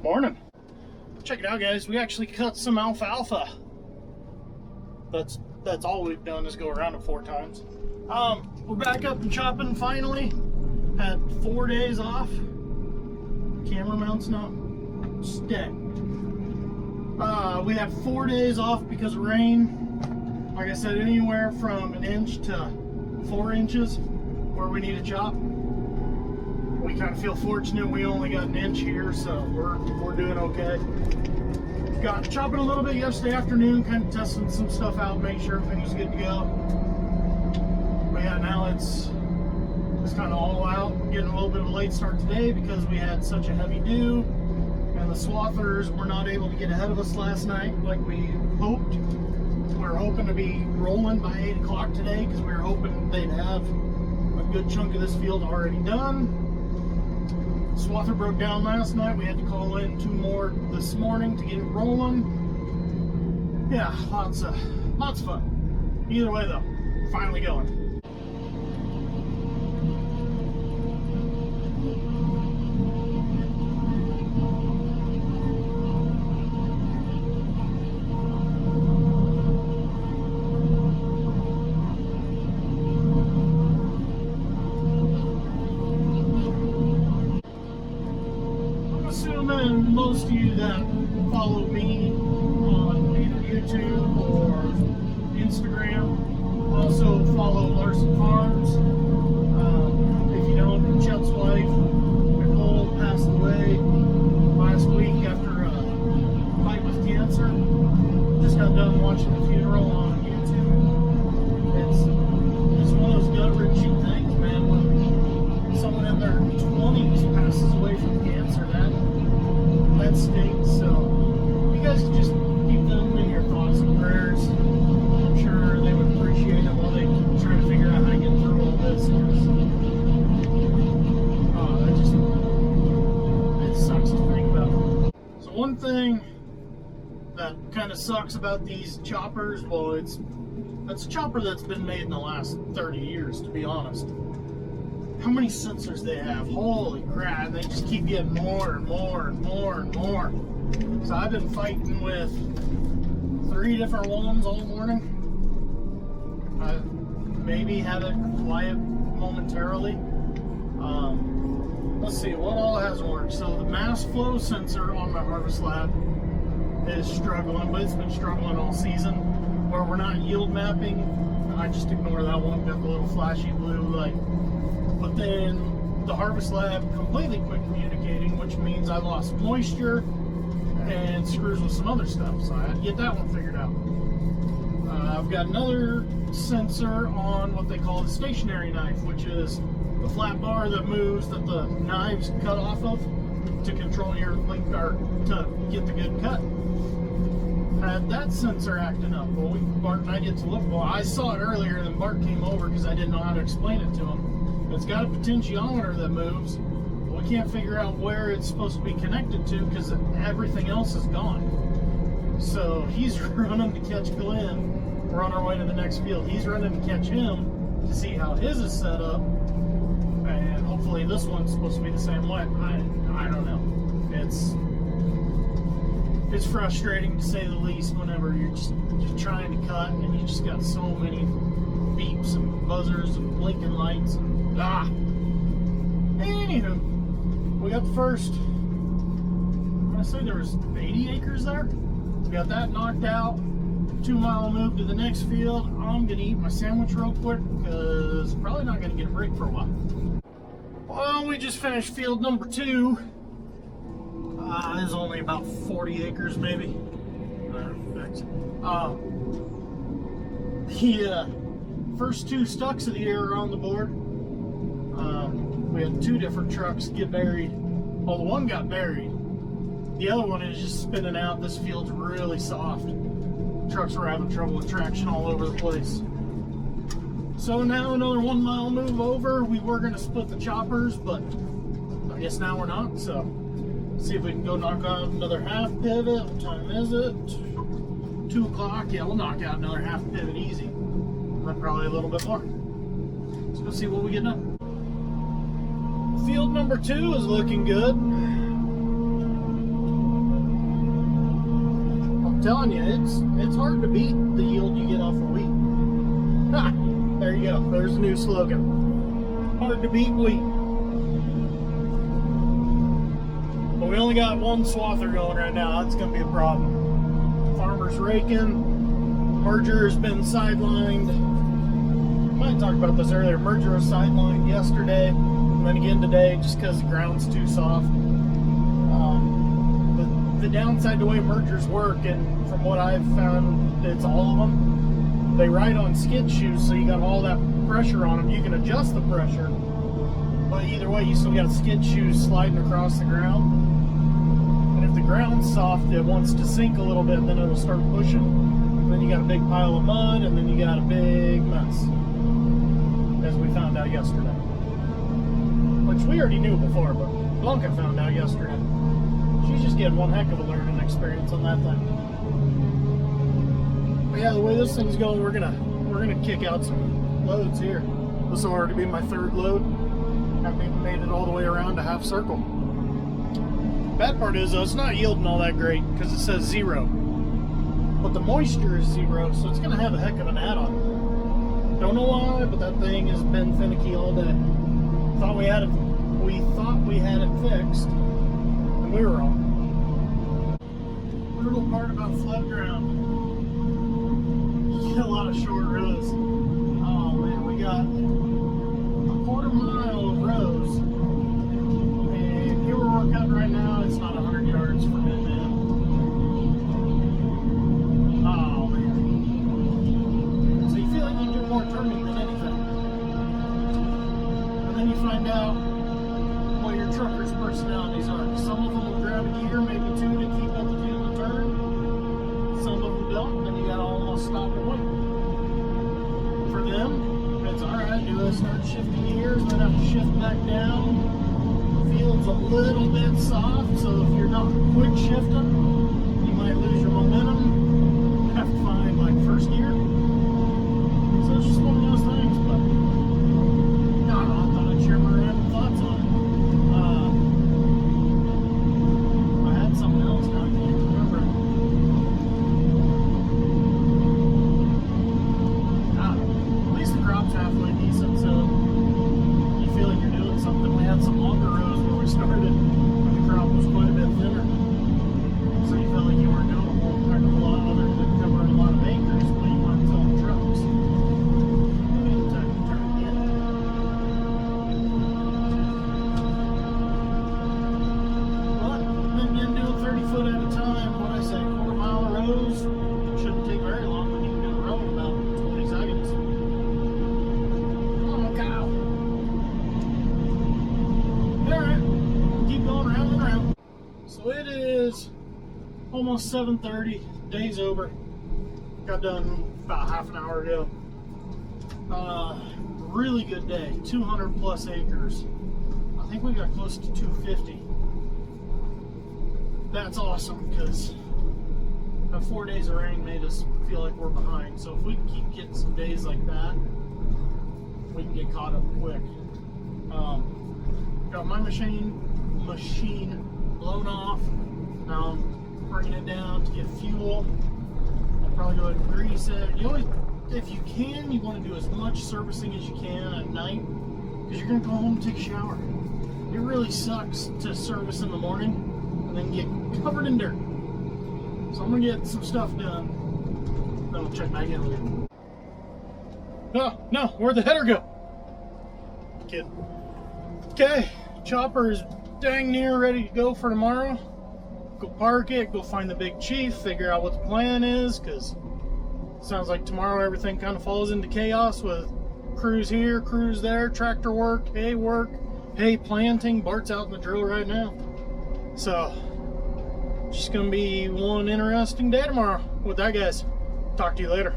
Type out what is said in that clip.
Morning. Check it out, guys. We actually cut some alfalfa. That's all we've done is go around it 4 times. We're back up and chopping finally. Had 4 days off. Camera mount's not steady. We had 4 days off because of rain. Like I said, anywhere from 1 inch to 4 inches where we need to chop. We kind of feel fortunate we only got 1 inch here, so we're doing okay. Got chopping a little bit yesterday afternoon, kind of testing some stuff out, make sure everything was good to go. But yeah, now it's kind of all out. Getting a little bit of a late start today because we had such a heavy dew, and the swathers were not able to get ahead of us last night like we hoped. We were hoping to be rolling by 8 o'clock today because we were hoping they'd have a good chunk of this field already done. Swather broke down last night. We had to call in 2 more this morning to get it rolling. Yeah, lots of fun. Either way though, finally going. Assuming most of you that follow me on either YouTube or Instagram also follow Larson Farms. If you don't, Chet's wife, Nicole, passed away last week after a fight with cancer. Just got done watching the funeral on YouTube. It's one of those gut-wrenching things, man, when someone in their 20s passes away from cancer. That stinks. So you guys can just keep them in your thoughts and prayers. I'm sure they would appreciate it while they try to figure out how to get through all this. It sucks to think about. So one thing that kind of sucks about these choppers, well, it's a chopper that's been made in the last 30 years, to be honest. How many sensors they have? Holy crap, they just keep getting more and more and more and more. So I've been fighting with 3 different ones all morning. I maybe had it quiet momentarily. Let's see, what all hasn't worked? So the mass flow sensor on my harvest lab is struggling, but it's been struggling all season. Where we're not yield mapping, I just ignore that one, got the little flashy blue light. But then the harvest lab completely quit communicating, which means I lost moisture and screws with some other stuff. So I had to get that one figured out. I've got another sensor on what they call the stationary knife, which is the flat bar that moves that the knives cut off of to control your length, or to get the good cut. Had that sensor acting up. Well, Bart and I get to look. Well, I saw it earlier, and then Bart came over because I didn't know how to explain it to him. It's got a potentiometer that moves. We can't figure out where it's supposed to be connected to because everything else is gone. So he's running to catch Glenn. We're on our way to the next field. He's running to catch him to see how his is set up. And hopefully this one's supposed to be the same way. I don't know. It's frustrating to say the least whenever you're trying to cut and you just got so many beeps and buzzers and blinking lights. Anywho, we got the first, I'm gonna say there was 80 acres there. We got that knocked out. 2-mile move to the next field. I'm gonna eat my sandwich real quick because I'm probably not gonna get a break for a while. Well, we just finished field number 2. It's only about 40 acres maybe. The first 2 stucks of the year are on the board. We had 2 different trucks get buried. Well, the one got buried. The other one is just spinning out. This field's really soft. Trucks were having trouble with traction all over the place. So now another 1-mile move over. We were going to split the choppers, but I guess now we're not. So see if we can go knock out another half pivot. What time is it? 2 o'clock. Yeah, we'll knock out another half pivot easy. And probably a little bit more. Let's go see what we get done. Field number 2 is looking good. telling you, it's hard to beat the yield you get off of wheat. Ha! There you go. There's a new slogan. Hard to beat wheat. But we only got one swather going right now. That's going to be a problem. Farmer's raking. Merger has been sidelined. I might talk about this earlier. Merger was sidelined yesterday, and then again today, just because the ground's too soft. The downside to the way mergers work, and from what I've found, it's all of them. They ride on skid shoes, so you got all that pressure on them. You can adjust the pressure, but either way, you still got skid shoes sliding across the ground. And if the ground's soft, it wants to sink a little bit, then it'll start pushing. And then you got a big pile of mud, and then you got a big mess, as we found out yesterday. Which we already knew before, but Blanca found out yesterday. She's just getting one heck of a learning experience on that thing. But yeah, the way this thing's going, we're gonna kick out some loads here. This will already be my third load. Haven't even made it all the way around to half circle. Bad part is though, it's not yielding all that great because it says 0. But the moisture is 0, so it's gonna have a heck of an add-on. Don't know why, but that thing has been finicky all day. We thought we had it fixed. We were wrong. Brutal part about flat ground. You get a lot of short rows. Oh man, we got a quarter mile of rows. And here where we're cutting right now, it's not 100 yards from end to end. Oh man. So you feel like you do more turning than anything. And then you find out what your trucker's personalities are. Some of them will grab a gear, maybe 2 to keep up with you in the turn. Some of them don't, and you gotta almost stop and wait. For them, it's alright, do I start shifting gears, then have to shift back down. The field's a little bit soft, so if you're not quick shifting, you might lose your momentum. Have to find like first gear. So it's just one of those things, but no, I thought I'd share my random thoughts on it. Something else now, I can't remember. At least the crop's halfway decent, so you feel like you're doing something. We had some longer rows where we started, and the crop was quite a bit thinner. So you felt like you weren't doing a whole heck of a lot other than covering a lot of acres, but you weren't filling trucks. Maybe time to turn again. But then doing 30 foot at a time, what I say, quarter mile rows, shouldn't take very long when you can do a row in about 20 seconds. Come on, Kyle. Alright, keep going round and round. So it is almost 7:30, day's over. Got done about half an hour ago. Really good day, 200 plus acres. I think we got close to 250. That's awesome because 4 days of rain made us feel like we're behind. So if we can keep getting some days like that, we can get caught up quick. Got my machine blown off. Now I'm bringing it down to get fuel. I'll probably go ahead and grease it. You always, if you can, you want to do as much servicing as you can at night because you're going to go home and take a shower. It really sucks to service in the morning and then get covered in dirt. So I'm gonna get some stuff done. Then we'll check back in later. No, where'd the header go? Kid. Okay, chopper is dang near ready to go for tomorrow. Go park it, go find the big chief, figure out what the plan is, because sounds like tomorrow everything kind of falls into chaos with crews here, crews there, tractor work, hay planting. Bart's out in the drill right now. So, just gonna be one interesting day tomorrow with that, guys. Talk to you later.